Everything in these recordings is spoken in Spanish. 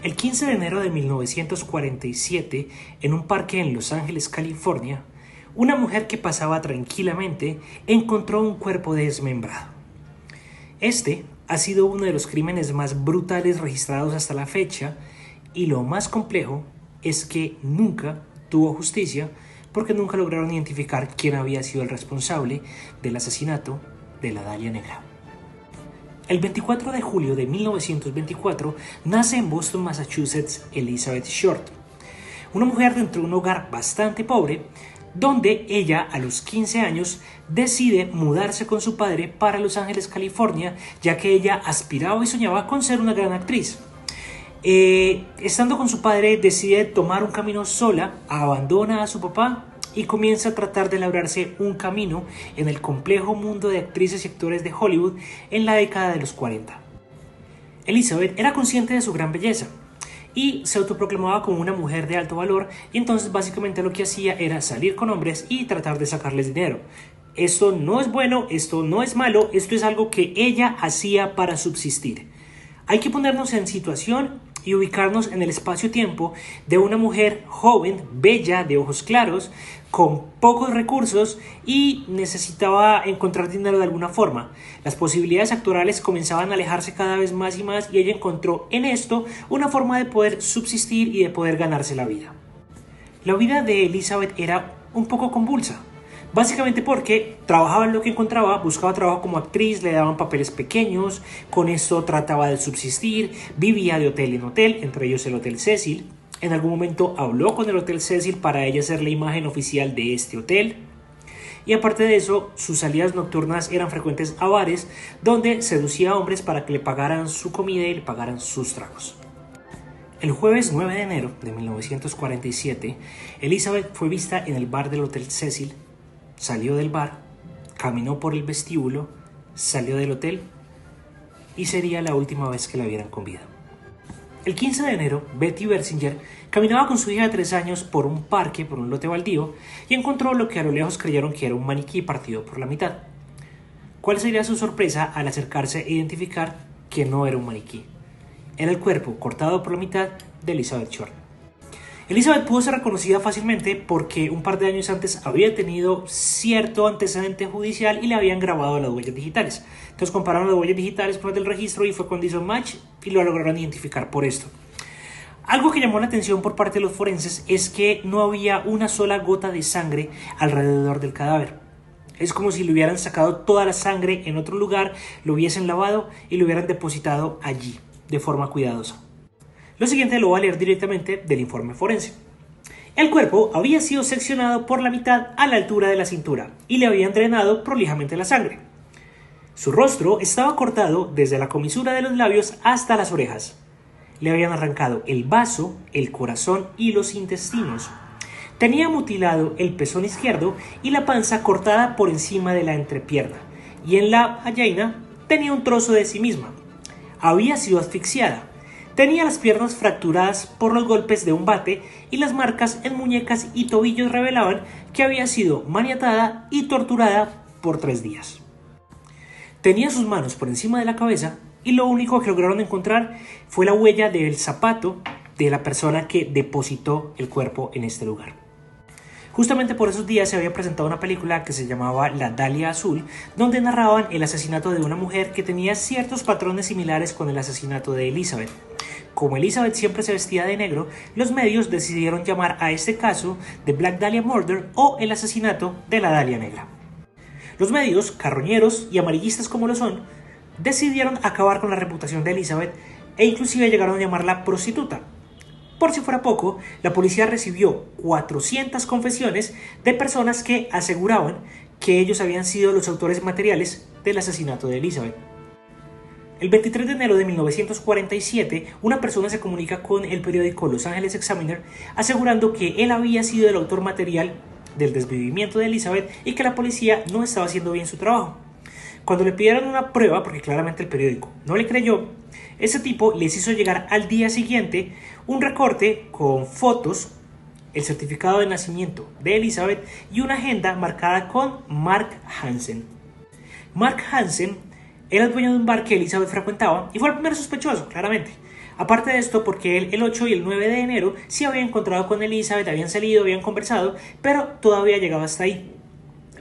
El 15 de enero de 1947, en un parque en Los Ángeles, California, una mujer que pasaba tranquilamente encontró un cuerpo desmembrado. Este ha sido uno de los crímenes más brutales registrados hasta la fecha, y lo más complejo es que nunca tuvo justicia porque nunca lograron identificar quién había sido el responsable del asesinato de la Dalia Negra. El 24 de julio de 1924 nace en Boston, Massachusetts, Elizabeth Short, una mujer dentro de un hogar bastante pobre, donde ella a los 15 años decide mudarse con su padre para Los Ángeles, California, ya que ella aspiraba y soñaba con ser una gran actriz. Estando con su padre, decide tomar un camino sola, abandona a su papá y comienza a tratar de labrarse un camino en el complejo mundo de actrices y actores de Hollywood en la década de los 40. Elizabeth era consciente de su gran belleza y se autoproclamaba como una mujer de alto valor, y entonces básicamente lo que hacía era salir con hombres y tratar de sacarles dinero. Esto no es bueno, esto no es malo, esto es algo que ella hacía para subsistir. Hay que ponernos en situación y ubicarnos en el espacio-tiempo de una mujer joven, bella, de ojos claros, con pocos recursos y necesitaba encontrar dinero de alguna forma. Las posibilidades actorales comenzaban a alejarse cada vez más y más, y ella encontró en esto una forma de poder subsistir y de poder ganarse la vida. La vida de Elizabeth era un poco convulsa. Básicamente porque trabajaba en lo que encontraba, buscaba trabajo como actriz, le daban papeles pequeños, con eso trataba de subsistir, vivía de hotel en hotel, entre ellos el Hotel Cecil. En algún momento habló con el Hotel Cecil para ella ser la imagen oficial de este hotel. Y aparte de eso, sus salidas nocturnas eran frecuentes a bares, donde seducía a hombres para que le pagaran su comida y le pagaran sus tragos. El jueves 9 de enero de 1947, Elizabeth fue vista en el bar del Hotel Cecil. Salió del bar, caminó por el vestíbulo, salió del hotel y sería la última vez que la vieran con vida. El 15 de enero, Betty Bersinger caminaba con su hija de 3 años por un parque, por un lote baldío, y encontró lo que a lo lejos creyeron que era un maniquí partido por la mitad. ¿Cuál sería su sorpresa al acercarse e identificar que no era un maniquí? Era el cuerpo cortado por la mitad de Elizabeth Short. Elizabeth pudo ser reconocida fácilmente porque un par de años antes había tenido cierto antecedente judicial y le habían grabado las huellas digitales. Entonces compararon las huellas digitales con las del registro y fue cuando hizo match y lo lograron identificar por esto. Algo que llamó la atención por parte de los forenses es que no había una sola gota de sangre alrededor del cadáver. Es como si le hubieran sacado toda la sangre en otro lugar, lo hubiesen lavado y lo hubieran depositado allí de forma cuidadosa. Lo siguiente lo voy a leer directamente del informe forense. El cuerpo había sido seccionado por la mitad a la altura de la cintura y le habían drenado prolijamente la sangre. Su rostro estaba cortado desde la comisura de los labios hasta las orejas. Le habían arrancado el bazo, el corazón y los intestinos. Tenía mutilado el pezón izquierdo y la panza cortada por encima de la entrepierna, y en la vagina tenía un trozo de sí misma. Había sido asfixiada. Tenía las piernas fracturadas por los golpes de un bate, y las marcas en muñecas y tobillos revelaban que había sido maniatada y torturada por 3 días. Tenía sus manos por encima de la cabeza, y lo único que lograron encontrar fue la huella del zapato de la persona que depositó el cuerpo en este lugar. Justamente por esos días se había presentado una película que se llamaba La Dalia Azul, donde narraban el asesinato de una mujer que tenía ciertos patrones similares con el asesinato de Elizabeth. Como Elizabeth siempre se vestía de negro, los medios decidieron llamar a este caso The Black Dahlia Murder o el asesinato de la Dalia Negra. Los medios, carroñeros y amarillistas como lo son, decidieron acabar con la reputación de Elizabeth e inclusive llegaron a llamarla prostituta. Por si fuera poco, la policía recibió 400 confesiones de personas que aseguraban que ellos habían sido los autores materiales del asesinato de Elizabeth. El 23 de enero de 1947, una persona se comunica con el periódico Los Angeles Examiner asegurando que él había sido el autor material del desvivimiento de Elizabeth y que la policía no estaba haciendo bien su trabajo. Cuando le pidieron una prueba, porque claramente el periódico no le creyó, ese tipo les hizo llegar al día siguiente un recorte con fotos, el certificado de nacimiento de Elizabeth y una agenda marcada con Mark Hansen. Mark Hansen era el dueño de un bar que Elizabeth frecuentaba y fue el primer sospechoso, claramente. Aparte de esto, porque él el 8 y el 9 de enero sí había encontrado con Elizabeth, habían salido, habían conversado, pero todavía llegaba hasta ahí.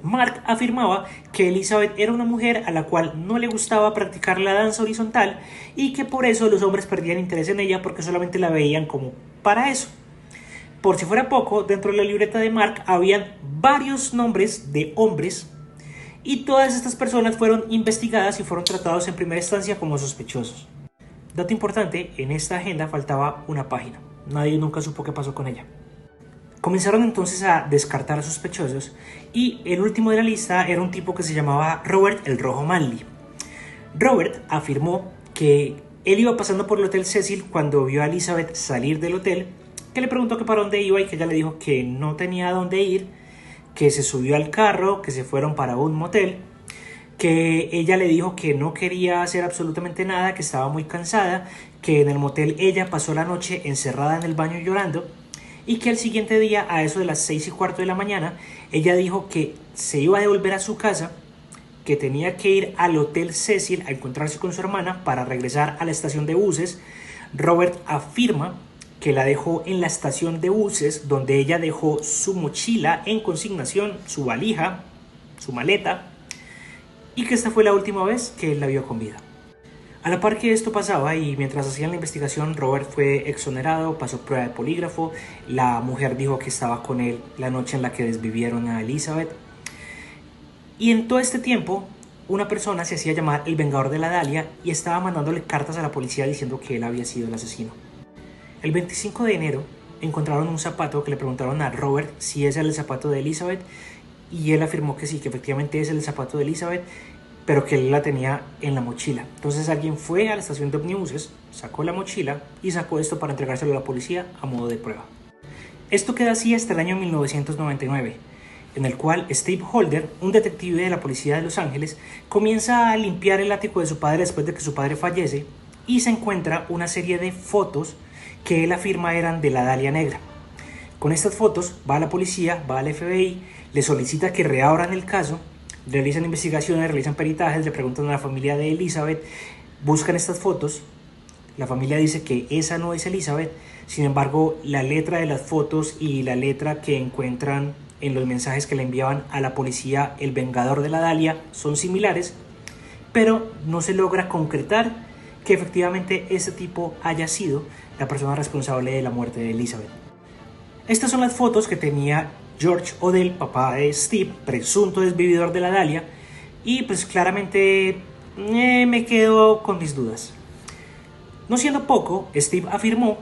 Mark afirmaba que Elizabeth era una mujer a la cual no le gustaba practicar la danza horizontal y que por eso los hombres perdían interés en ella porque solamente la veían como para eso. Por si fuera poco, dentro de la libreta de Mark habían varios nombres de hombres y todas estas personas fueron investigadas y fueron tratados en primera instancia como sospechosos. Dato importante, en esta agenda faltaba una página. Nadie nunca supo qué pasó con ella. Comenzaron entonces a descartar a sospechosos y el último de la lista era un tipo que se llamaba Robert el Rojo Manley. Robert afirmó que él iba pasando por el Hotel Cecil cuando vio a Elizabeth salir del hotel, que le preguntó que para dónde iba y que ella le dijo que no tenía a dónde ir, que se subió al carro, que se fueron para un motel, que ella le dijo que no quería hacer absolutamente nada, que estaba muy cansada, que en el motel ella pasó la noche encerrada en el baño llorando y que el siguiente día, a eso de las 6:15 de la mañana, ella dijo que se iba a devolver a su casa, que tenía que ir al Hotel Cecil a encontrarse con su hermana para regresar a la estación de buses. Robert afirma que la dejó en la estación de buses, donde ella dejó su mochila en consignación, su valija, su maleta, y que esta fue la última vez que él la vio con vida. A la par que esto pasaba y mientras hacían la investigación, Robert fue exonerado, pasó prueba de polígrafo, la mujer dijo que estaba con él la noche en la que desvivieron a Elizabeth. Y en todo este tiempo, una persona se hacía llamar el Vengador de la Dahlia y estaba mandándole cartas a la policía diciendo que él había sido el asesino. El 25 de enero encontraron un zapato que le preguntaron a Robert si ese era el zapato de Elizabeth y él afirmó que sí, que efectivamente es el zapato de Elizabeth, pero que él la tenía en la mochila. Entonces alguien fue a la estación de ómnibuses, sacó la mochila y sacó esto para entregárselo a la policía a modo de prueba. Esto queda así hasta el año 1999, en el cual Steve Holder, un detective de la policía de Los Ángeles, comienza a limpiar el ático de su padre después de que su padre fallece y se encuentra una serie de fotos que él afirma eran de la Dahlia Negra. Con estas fotos va a la policía, va al FBI, le solicita que reabran el caso, realizan investigaciones, realizan peritajes, le preguntan a la familia de Elizabeth, buscan estas fotos, la familia dice que esa no es Elizabeth, sin embargo la letra de las fotos y la letra que encuentran en los mensajes que le enviaban a la policía el Vengador de la Dahlia son similares, pero no se logra concretar que efectivamente ese tipo haya sido la persona responsable de la muerte de Elizabeth. Estas son las fotos que tenía George Odell, papá de Steve, presunto desvividor de la Dahlia, y pues claramente me quedo con mis dudas. No siendo poco, Steve afirmó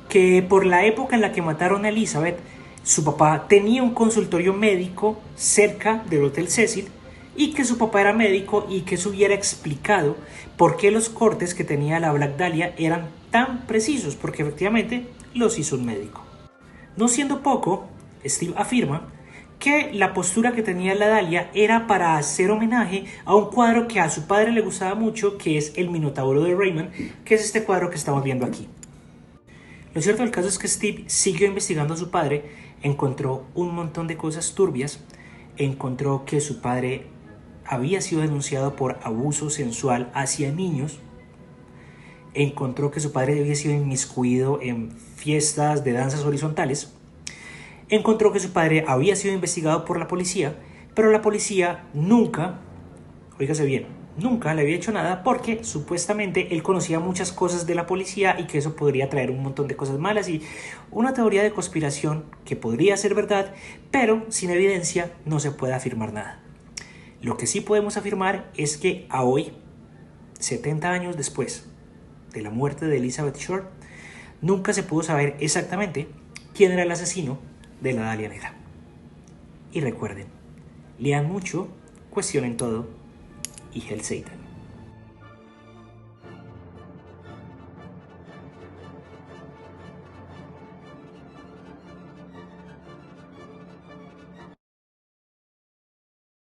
que por la época en la que mataron a Elizabeth, su papá tenía un consultorio médico cerca del Hotel Cecil y que su papá era médico y que eso hubiera explicado por qué los cortes que tenía la Black Dahlia eran tan precisos, porque efectivamente los hizo un médico. No siendo poco, Steve afirma que la postura que tenía la Dahlia era para hacer homenaje a un cuadro que a su padre le gustaba mucho, que es el Minotauro de Raymond, que es este cuadro que estamos viendo aquí. Lo cierto del caso es que Steve siguió investigando a su padre, encontró un montón de cosas turbias, encontró que su padre había sido denunciado por abuso sensual hacia niños, encontró que su padre había sido inmiscuido en fiestas de danzas horizontales, encontró que su padre había sido investigado por la policía, pero la policía nunca, oígase bien, nunca le había hecho nada porque supuestamente él conocía muchas cosas de la policía y que eso podría traer un montón de cosas malas y una teoría de conspiración que podría ser verdad, pero sin evidencia no se puede afirmar nada. Lo que sí podemos afirmar es que a hoy, 70 años después de la muerte de Elizabeth Short, nunca se pudo saber exactamente quién era el asesino de la Dahlia Negra. Y recuerden, lean mucho, cuestionen todo y Hail Satan.